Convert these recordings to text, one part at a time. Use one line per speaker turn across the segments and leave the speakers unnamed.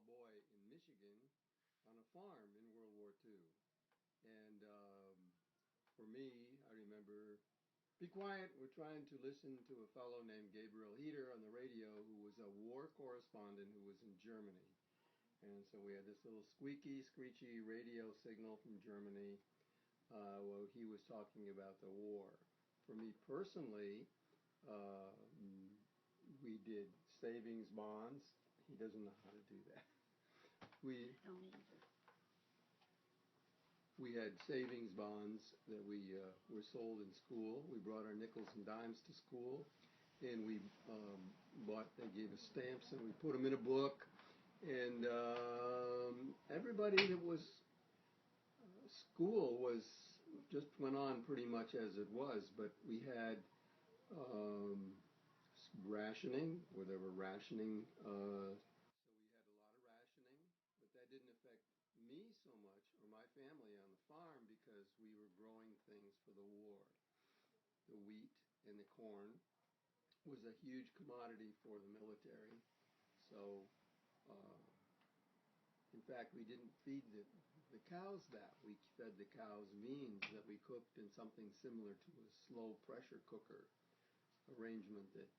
boy in Michigan on a farm in World War II. And for me, I remember, be quiet, we're trying to listen to a fellow named Gabriel Heater on the radio who was a war correspondent who was in Germany. And so we had this little squeaky, screechy radio signal from Germany where he was talking about the war. For me personally, uh, we did savings bonds. He doesn't know how to do that. We
Don't either.
we had savings bonds that we were sold in school. We brought our nickels and dimes to school, and we they gave us stamps, and we put them in a book. And everybody that was school was just went on pretty much as it was, but we had um, rationing, where there were rationing. So we had a lot of rationing, but that didn't affect me so much or my family on the farm because we were growing things for the war. The wheat and the corn was a huge commodity for the military. So, uh, in fact, we didn't feed the cows that. We fed the cows beans that we cooked in something similar to a slow pressure cooker arrangement that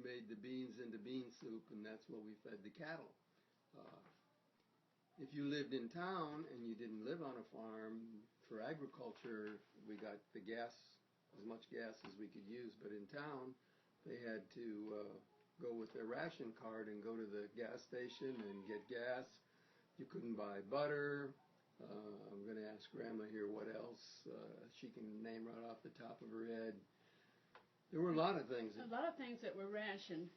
made the beans into bean soup, and that's what we fed the cattle. Uh, if you lived in town and you didn't live on a farm, for agriculture, we got the gas, as much gas as we could use. But in town, they had to go with their ration card and go to the gas station and get gas. You couldn't buy butter. I'm going to ask Grandma here what else she can name right off the top of her head. There were a lot of things.
A lot of things that were rationed.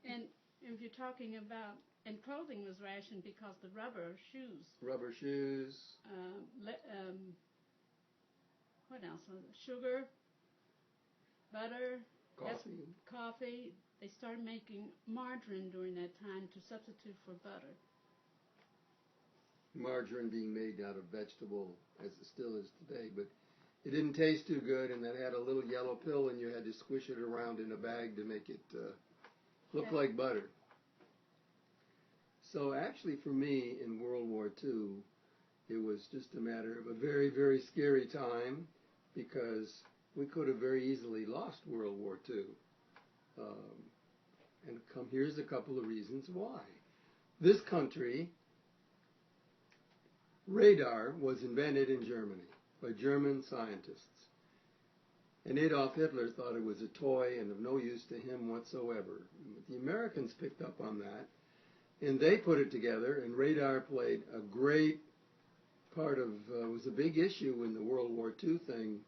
And if you're talking about, and clothing was rationed because the rubber shoes.
Rubber shoes.
What else? Sugar, butter,
coffee.
They started making margarine during that time to substitute for butter.
Margarine being made out of vegetable, as it still is today, but it didn't taste too good, and it had a little yellow pill, and you had to squish it around in a bag to make it look like butter. So actually for me in World War II, it was just a matter of a very, very scary time because we could have very easily lost World War II. Here's a couple of reasons why. This country, radar was invented in Germany by German scientists. And Adolf Hitler thought it was a toy and of no use to him whatsoever. But the Americans picked up on that, and they put it together, and radar played a great part of, was a big issue in the World War II thing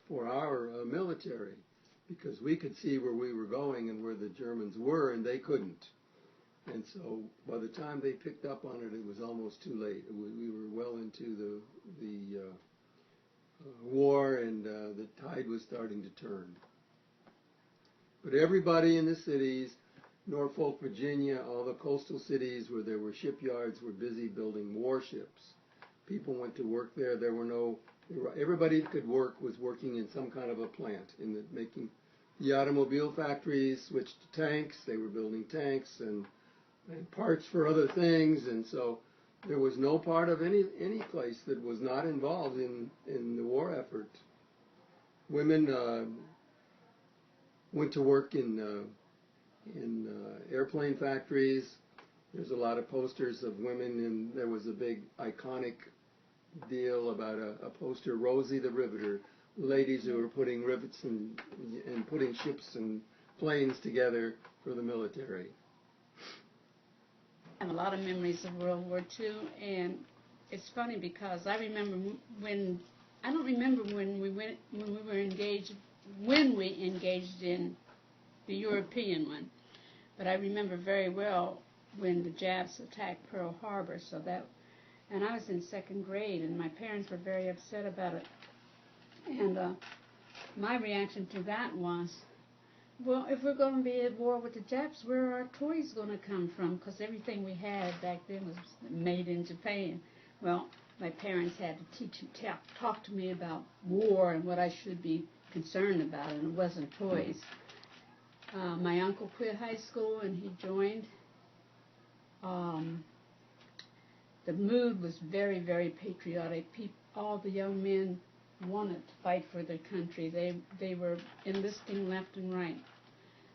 for our military, because we could see where we were going and where the Germans were, and they couldn't. And so by the time they picked up on it, it was almost too late. We were well into the war, and the tide was starting to turn. But everybody in the cities, Norfolk, Virginia, all the coastal cities where there were shipyards were busy building warships. People went to work there. Everybody that could work was working in some kind of a plant, making the automobile factories switched to tanks. They were building tanks and parts for other things, and so there was no part of any place that was not involved in the war effort. Women went to work in airplane factories. There's a lot of posters of women, and there was a big iconic deal about a poster, Rosie the Riveter, ladies who were putting rivets and putting ships and planes together for the military.
I have a lot of memories of World War II, and it's funny because I remember I don't remember when we engaged in the European one, but I remember very well when the Japs attacked Pearl Harbor. And I was in second grade, and my parents were very upset about it. And my reaction to that was, well, if we're going to be at war with the Japs, where are our toys going to come from? Because everything we had back then was made in Japan. Well, my parents had to talk to me about war and what I should be concerned about, and it wasn't toys. My uncle quit high school, and he joined Um, the mood was very, very patriotic. All the young men wanted to fight for their country. They were enlisting left and right.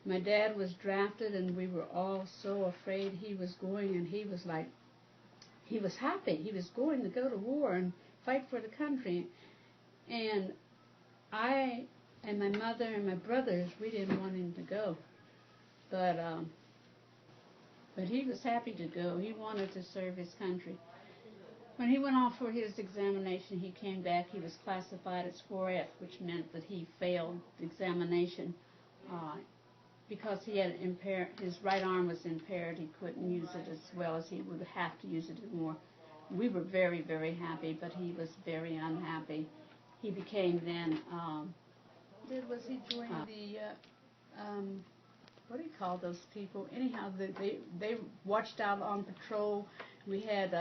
My dad was drafted, and we were all so afraid he was going, and he was like, he was happy. He was going to go to war and fight for the country. And I and my mother and my brothers, we didn't want him to go. But he was happy to go. He wanted to serve his country. When he went off for his examination, he came back. He was classified as 4F, which meant that he failed the examination because he had his right arm was impaired. He couldn't use it as well as he would have to use it more. We were very, very happy, but he was very unhappy. He became then. Was he join the? What do you call those people? Anyhow, they watched out on patrol. We had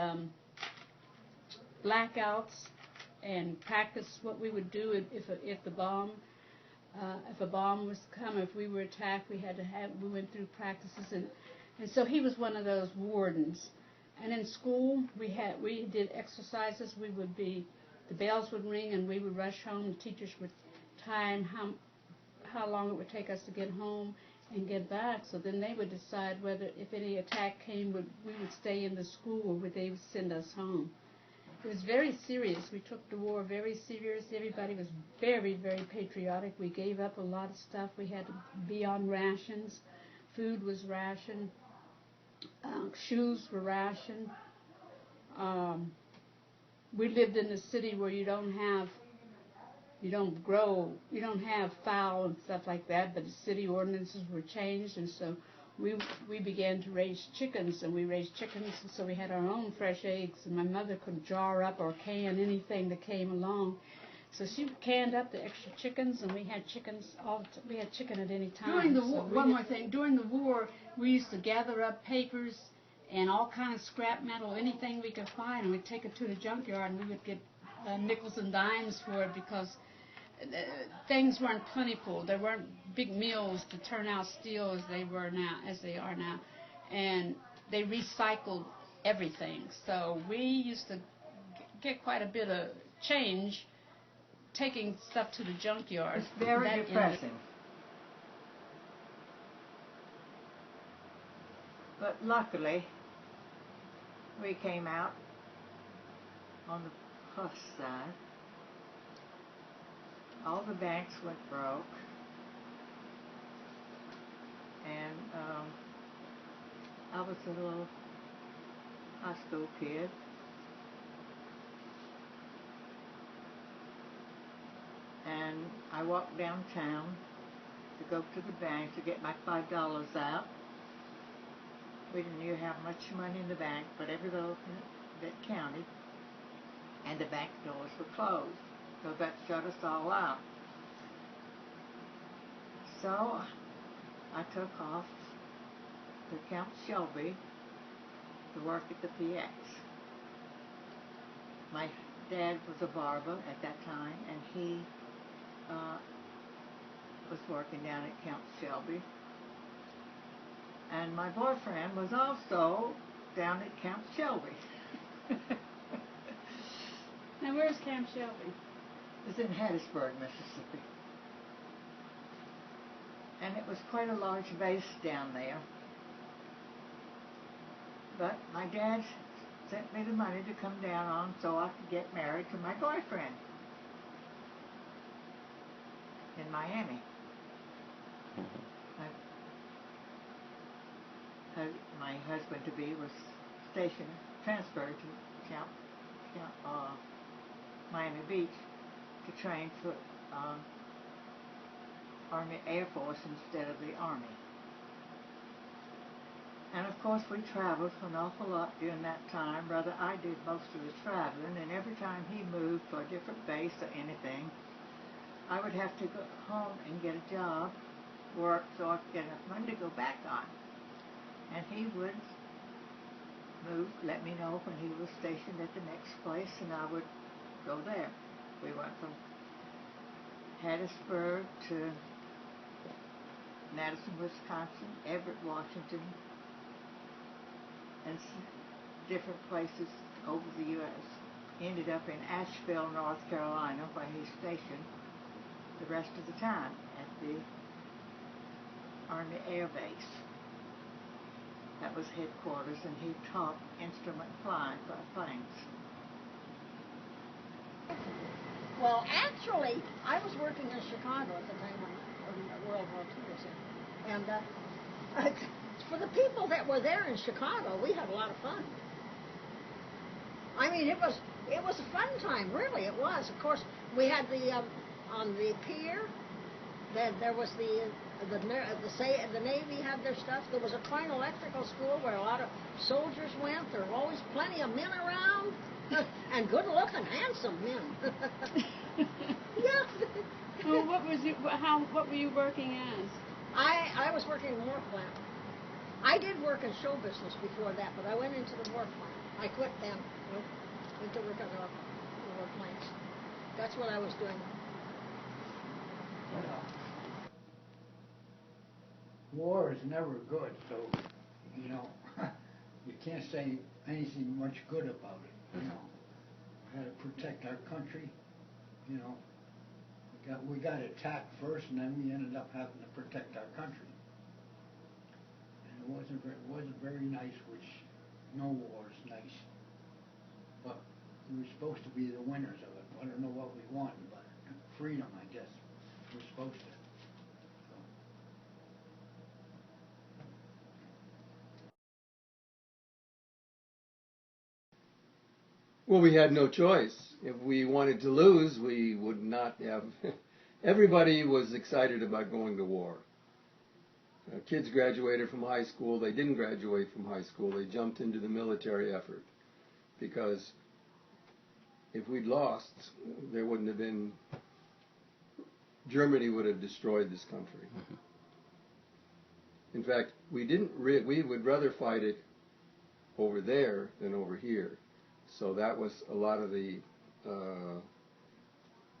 blackouts and practiced what we would do if a bomb was come, if we were attacked, we went through practices, and so he was one of those wardens. And in school, we did exercises. The bells would ring, and we would rush home. The teachers would time how long it would take us to get home and get back. So then they would decide whether, if any attack came, we would stay in the school or would they send us home. It was very serious. We took the war very serious. Everybody was very, very patriotic. We gave up a lot of stuff. We had to be on rations. Food was rationed. Shoes were rationed. We lived in a city where you don't have fowl and stuff like that, but the city ordinances were changed, and so we began to raise chickens, and we raised chickens, and so we had our own fresh eggs, and my mother could jar up or can anything that came along. So she canned up the extra chickens, and we had chickens we had chicken at any time. During the war, one more thing, during the war, we used to gather up papers and all kinds of scrap metal, anything we could find, and we'd take it to the junkyard, and we would get nickels and dimes for it because things weren't plentiful. There weren't big mills to turn out steel as they are now, and they recycled everything. So we used to get quite a bit of change taking stuff to the junkyard.
It's very depressing. But luckily, we came out on the plus side. All the banks went broke, and I was a little high school kid. And I walked downtown to go to the bank to get my $5 out. We didn't even have much money in the bank, but every little bit counted, and the bank doors were closed. So that shut us all out. So I took off to Camp Shelby to work at the PX. My dad was a barber at that time, and he was working down at Camp Shelby. And my boyfriend was also down at Camp Shelby.
Now, where's Camp Shelby?
It's in Hattiesburg, Mississippi. And it was quite a large base down there. But my dad sent me the money to come down on so I could get married to my boyfriend in Miami. My husband-to-be was transferred to Camp Miami Beach to train for Army Air Force instead of the Army. And of course we traveled an awful lot during that time. Rather, I did most of the traveling, and every time he moved to a different base or anything, I would have to go home and get a job, work, so I could get enough money to go back on. And he would let me know when he was stationed at the next place, and I would go there. We went from Hattiesburg to Madison, Wisconsin, Everett, Washington, and different places over the U.S. Ended up in Asheville, North Carolina, where he's stationed the rest of the time at the Army Air Base. That was headquarters, and he taught instrument flying for planes.
Well, actually, I was working in Chicago at the time when World War II was in. And for the people that were there in Chicago, we had a lot of fun. I mean, it was a fun time, really, it was. Of course, we had on the pier, there was the Navy had their stuff. There was a Klein Electrical School where a lot of soldiers went. There were always plenty of men around. And good-looking, handsome men. Yeah.
Well, what were you working as?
I was working in the war plant. I did work in show business before that, but I went into the war plant. I quit then. Went to work on the war plants. That's what I was doing.
War is never good, so, you know, you can't say anything much good about it, you know. We had to protect our country, you know. We got attacked first, and then we ended up having to protect our country. And it wasn't very nice, which no war is nice. But we were supposed to be the winners of it. I don't know what we won, but freedom, I guess. We're supposed to.
Well, we had no choice. If we wanted to lose, we would not have. Everybody was excited about going to war. Kids graduated from high school. They didn't graduate from high school. They jumped into the military effort because if we'd lost, there wouldn't have been. Germany would have destroyed this country. In fact, we would rather fight it over there than over here. So that was a lot of the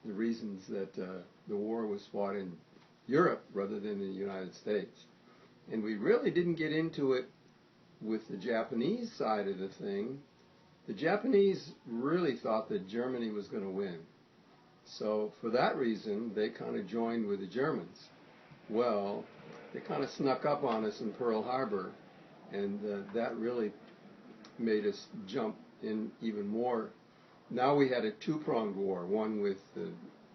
reasons that the war was fought in Europe rather than in the United States. And we really didn't get into it with the Japanese side of the thing. The Japanese really thought that Germany was going to win. So for that reason, they kind of joined with the Germans. Well, they kind of snuck up on us in Pearl Harbor, and that really made us jump in even more. Now we had a two-pronged war, one with the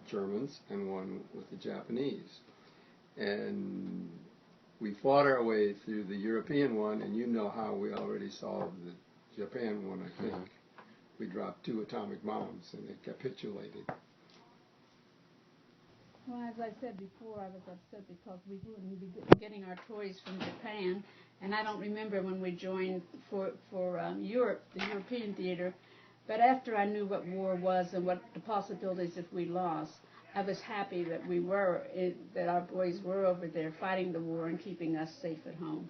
Germans and one with the Japanese. And we fought our way through the European one, and you know how we already solved the Japan one, I think. We dropped 2 atomic bombs and they capitulated.
Well, as I said before, I was upset because we wouldn't be getting our toys from Japan, and I don't remember when we joined for Europe, the European theater. But after I knew what war was and what the possibilities if we lost, I was happy that that our boys were over there fighting the war and keeping us safe at home.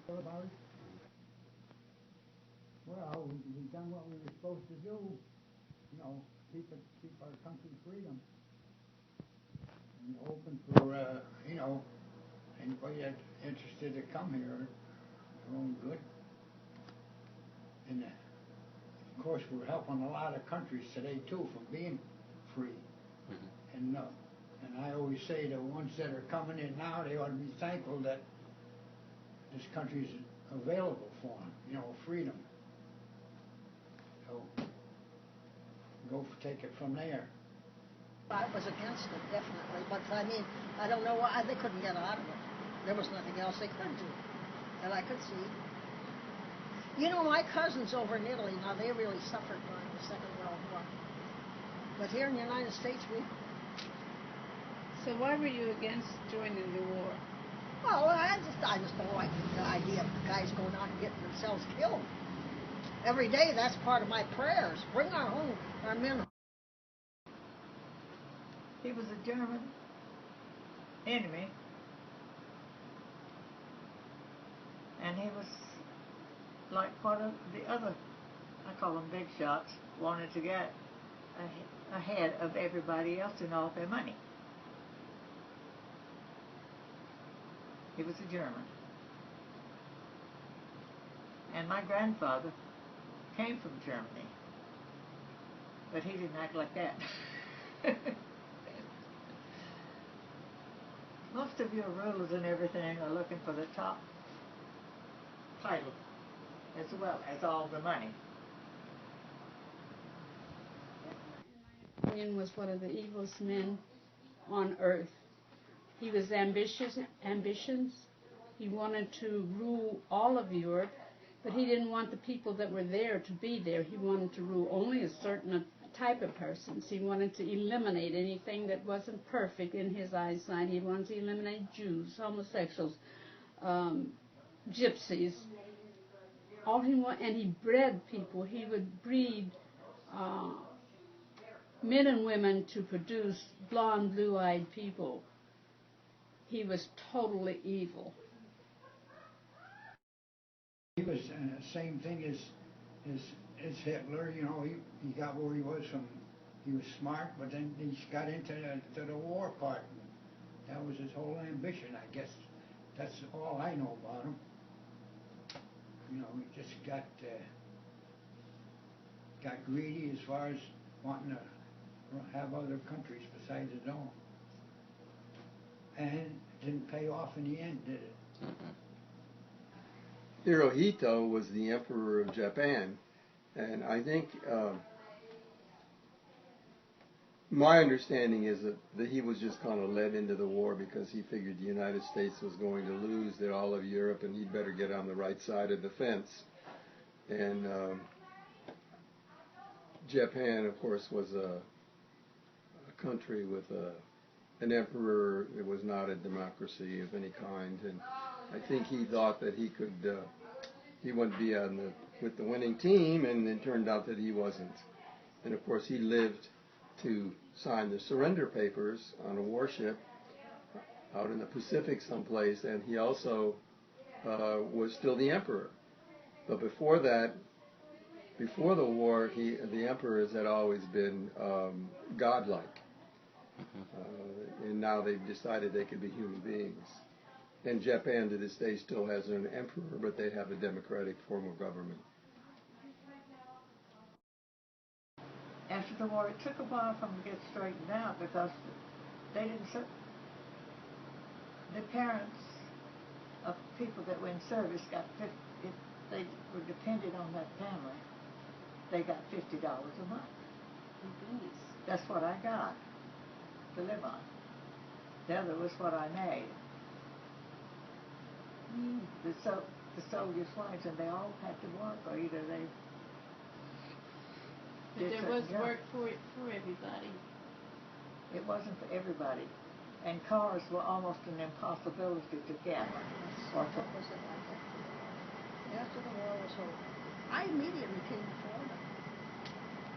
Well, we done what we were supposed to do, you know, keep our country's freedom. And open for, you know, anybody that's interested to come here, their own good. And of course, we're helping a lot of countries today too from being free. And I always say the ones that are coming in now, they ought to be thankful that this country is available for them, you know, freedom. So, take it from there.
I was against it, definitely. But, I mean, I don't know why they couldn't get out of it. There was nothing else they could do that I could see. You know, my cousins over in Italy, now they really suffered during the Second World War. But here in the United States, we...
So why were you against joining the war?
Well, I just don't like the idea of guys going out and getting themselves killed. Every day, that's part of my prayers. Bring our men home.
He was a German enemy, and he was like one of the other, I call them big shots, wanted to get ahead of everybody else and all their money. He was a German. And my grandfather came from Germany. But he didn't act like that. Most of your rulers and everything are looking for the top title as well as all the money.
Napoleon was one of the evilest men on earth. He was ambitious. He wanted to rule all of Europe, but he didn't want the people that were there to be there. He wanted to rule only a certain type of persons. He wanted to eliminate anything that wasn't perfect in his eyesight. He wanted to eliminate Jews, homosexuals, gypsies. And he bred people. He would breed men and women to produce blonde, blue-eyed people. He was totally evil.
He was the same thing as Hitler. You know, he got where he was from. He was smart, but then he got into the war part. That was his whole ambition, I guess. That's all I know about him. You know, he just got greedy as far as wanting to have other countries besides his own. And it didn't pay off in the end, did it?
Hirohito was the emperor of Japan, and I think my understanding is that he was just kind of led into the war because he figured the United States was going to lose all of Europe, and he'd better get on the right side of the fence. And Japan, of course, was a country with an emperor. It was not a democracy of any kind, and I think he thought that he could, he wouldn't be with the winning team, and it turned out that he wasn't. And of course, he lived to sign the surrender papers on a warship out in the Pacific someplace, and he also was still the emperor. But before that, before the war, the emperors had always been godlike. And now they've decided they could be human beings. And Japan to this day still has an emperor, but they have a democratic form of government.
After the war, it took a while for them to get straightened out because they didn't. The parents of people that were in service got if they were dependent on that family, they got $50 a month.
Oh, goodness.
That's what I got to live on. The other was what I made. The soldiers' wives, and they all had to work, or either they.
But there was work for everybody.
It wasn't for everybody, and cars were almost an impossibility to get.
What was it like after the war was over? I immediately came to Florida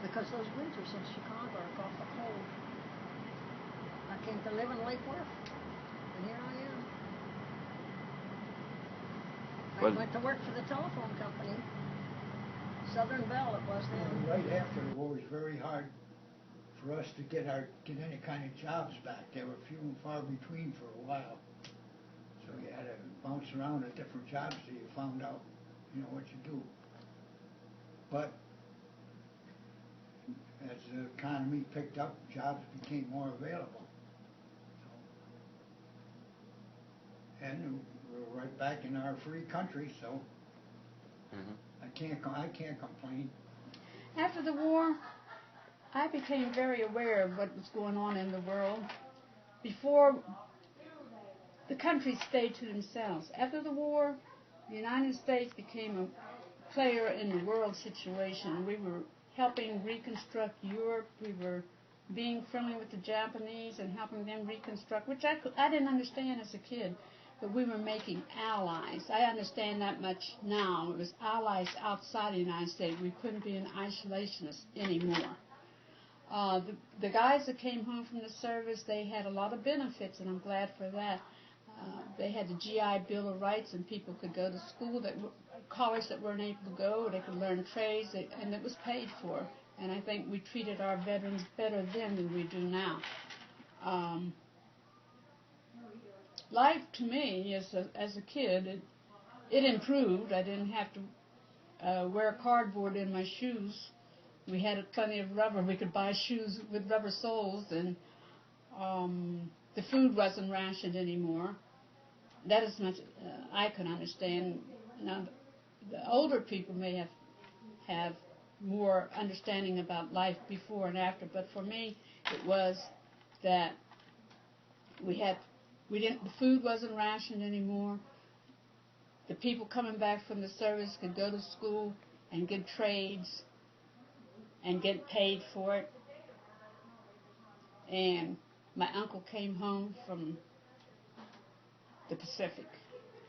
because those winters in Chicago are awful cold. I came to live in Lake Worth, and here I am. I went to work for the telephone company, Southern Bell it was then.
Right after the war, it was very hard for us to get any kind of jobs back. They were few and far between for a while. So you had to bounce around at different jobs till you found out, what you do. But as the economy picked up, jobs became more available. And we're right back in our free country, so I can't complain.
After the war, I became very aware of what was going on in the world. Before, the countries stayed to themselves. After the war, the United States became a player in the world situation. We were helping reconstruct Europe. We were being friendly with the Japanese and helping them reconstruct, which I didn't understand as a kid. But we were making allies. I understand that much now. It was allies outside the United States. We couldn't be an isolationist anymore. The guys that came home from the service, they had a lot of benefits, and I'm glad for that. They had the GI Bill of Rights, and people could go to school, college that weren't able to go. They could learn trades, and it was paid for. And I think we treated our veterans better then than we do now. Life to me, as a kid, it improved. I didn't have to wear cardboard in my shoes. We had plenty of rubber. We could buy shoes with rubber soles, and the food wasn't rationed anymore. That is much I can understand. Now, the older people may have more understanding about life before and after, but for me, it was that the food wasn't rationed anymore. The people coming back from the service could go to school and get trades and get paid for it. And my uncle came home from the Pacific.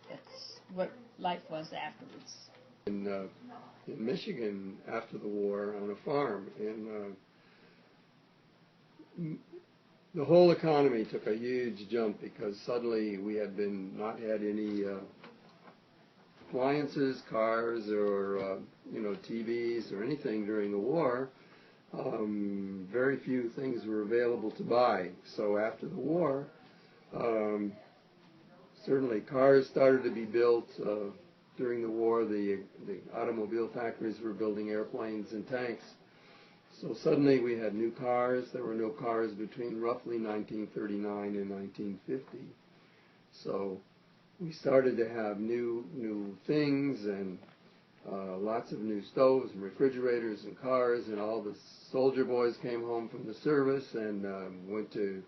That's what life was afterwards.
In Michigan, after the war, on a farm, and the whole economy took a huge jump because suddenly we had not had any appliances, cars, or TVs or anything during the war. Very few things were available to buy. So after the war, certainly cars started to be built. During the war, the automobile factories were building airplanes and tanks. So suddenly we had new cars. There were no cars between roughly 1939 and 1950. So we started to have new things, and lots of new stoves and refrigerators and cars, and all the soldier boys came home from the service and went to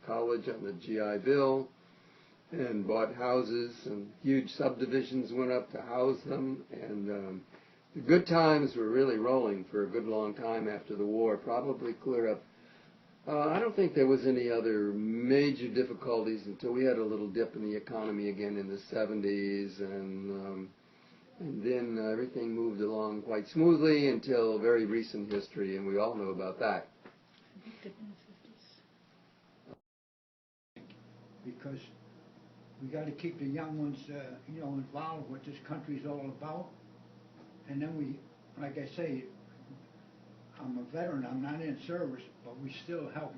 college on the GI Bill and bought houses, and huge subdivisions went up to house them, and the good times were really rolling for a good long time after the war, probably clear up. I don't think there was any other major difficulties until we had a little dip in the economy again in the 70s, and then everything moved along quite smoothly until very recent history, and we all know about that.
Because we got to keep the young ones, involved with what this country's all about. And then we, like I say, I'm a veteran. I'm not in service, but we still help.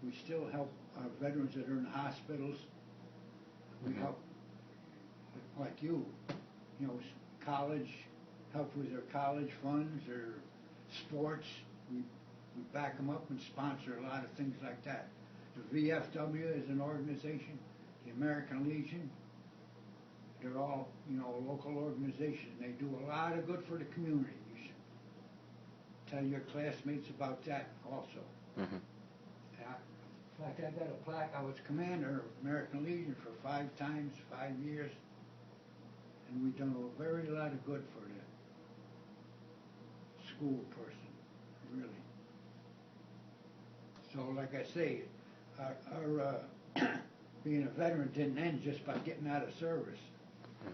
We still help our veterans that are in hospitals. We help, like you, college, help with their college funds or sports. We back them up and sponsor a lot of things like that. The VFW is an organization, the American Legion. They're all, a local organization. They do a lot of good for the community. You should tell your classmates about that also. Mm-hmm. In fact, I got a plaque. I was commander of American Legion for 5 years, and we've done a very lot of good for the school person, really. So, like I say, our being a veteran didn't end just by getting out of service.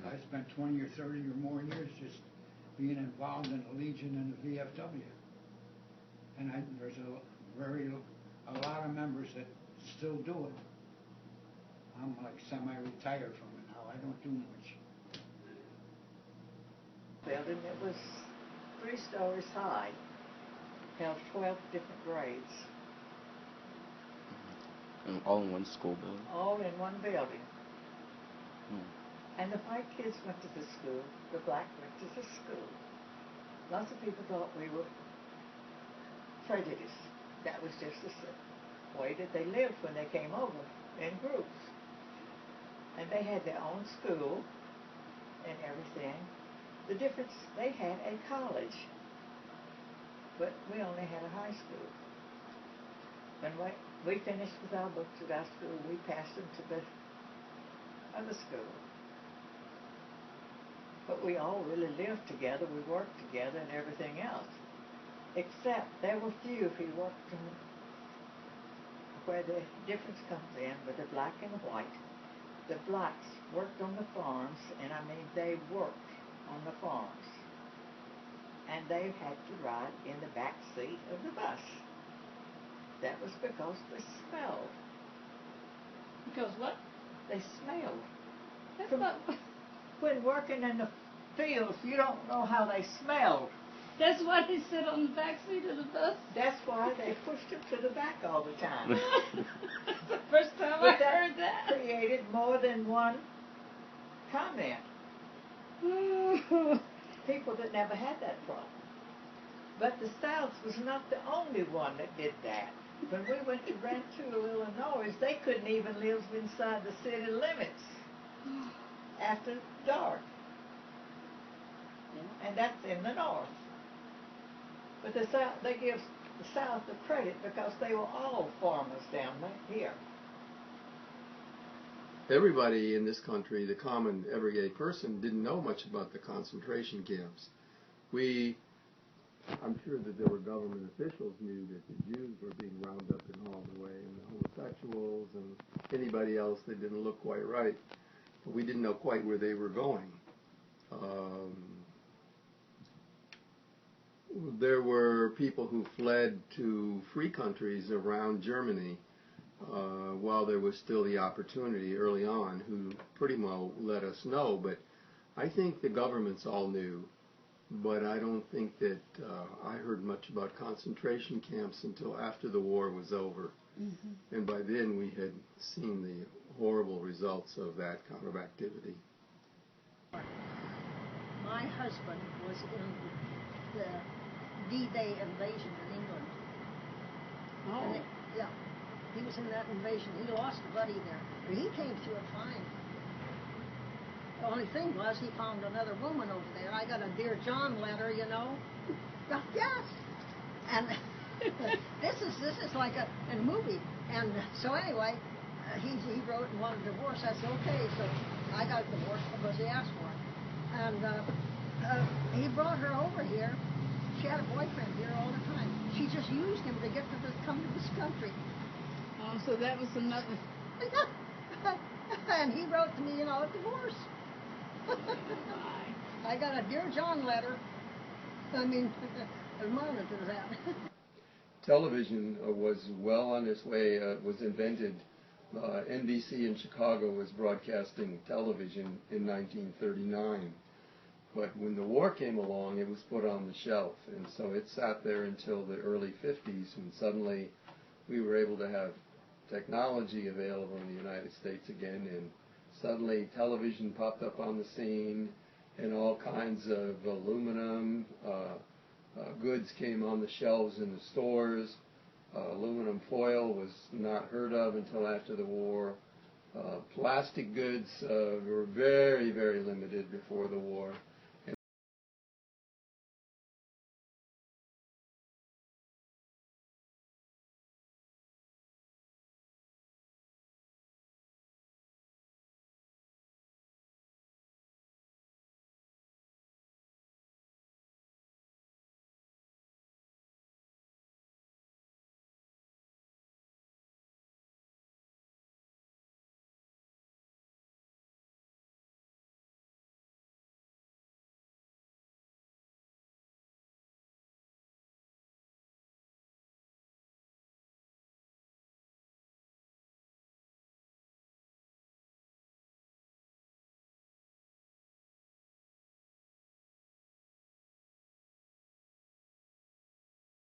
I spent 20 or 30 or more years just being involved in the Legion and the VFW. And there's a lot of members that still do it. I'm like semi-retired from it now. I don't do much.
Building, it was 3 stories high, held 12 different grades.
And all in one school building?
All in one building. And the white kids went to the school, the black went to the school. Lots of people thought we were prejudiced. That was just the way that they lived when they came over in groups. And they had their own school and everything. The difference, they had a college, but we only had a high school. When we finished with our books at our school, we passed them to the other school. But we all really lived together, we worked together and everything else. Except there were few who worked where the difference comes in with the black and the white. The blacks worked on the farms, and I mean they worked on the farms. And they had to ride in the back seat of the bus. That was because they smelled.
Because what?
They smelled.
That's not...
When working in the fields, you don't know how they smelled.
That's why they sit on the back seat of the bus?
That's why they pushed them to the back all the time.
That's the first time I heard that.
Created more than one comment. people that never had that problem. But the South was not the only one that did that. When we went to Rantoul, Illinois, they couldn't even live inside the city limits after dark. And that's in the North. But the South, they give the South the credit because they were all farmers down here.
Everybody in this country, the common everyday person, didn't know much about the concentration camps. I'm sure that there were government officials knew that the Jews were being rounded up and hauled away, and the homosexuals and anybody else that didn't look quite right. But we didn't know quite where they were going. There were people who fled to free countries around Germany while there was still the opportunity early on, who pretty well let us know. But I think the governments all knew. But I don't think that I heard much about concentration camps until after the war was over. Mm-hmm. And by then we had seen the horrible results of that kind of activity.
My husband was in the D-Day invasion in England.
Oh.
Yeah. He was in that invasion. He lost a buddy there. But he came through it fine. The only thing was he found another woman over there. I got a Dear John letter, you know. Yes. And this is like a movie. And so anyway, he wrote and wanted a divorce. I said, okay. So I got a divorce because he asked for it. And he brought her over here. She had a boyfriend here all the time. She just used him to come to this country.
Oh, so that was another.
And he wrote to me, you know, a divorce. I got a Dear John letter. I mean, admonitory to that.
Television was well on its way, was invented. NBC in Chicago was broadcasting television in 1939. But when the war came along, it was put on the shelf. And so it sat there until the early 50s, when suddenly we were able to have technology available in the United States again, and suddenly television popped up on the scene, and all kinds of aluminum goods came on the shelves in the stores. Aluminum foil was not heard of until after the war. Plastic goods were very, very limited before the war.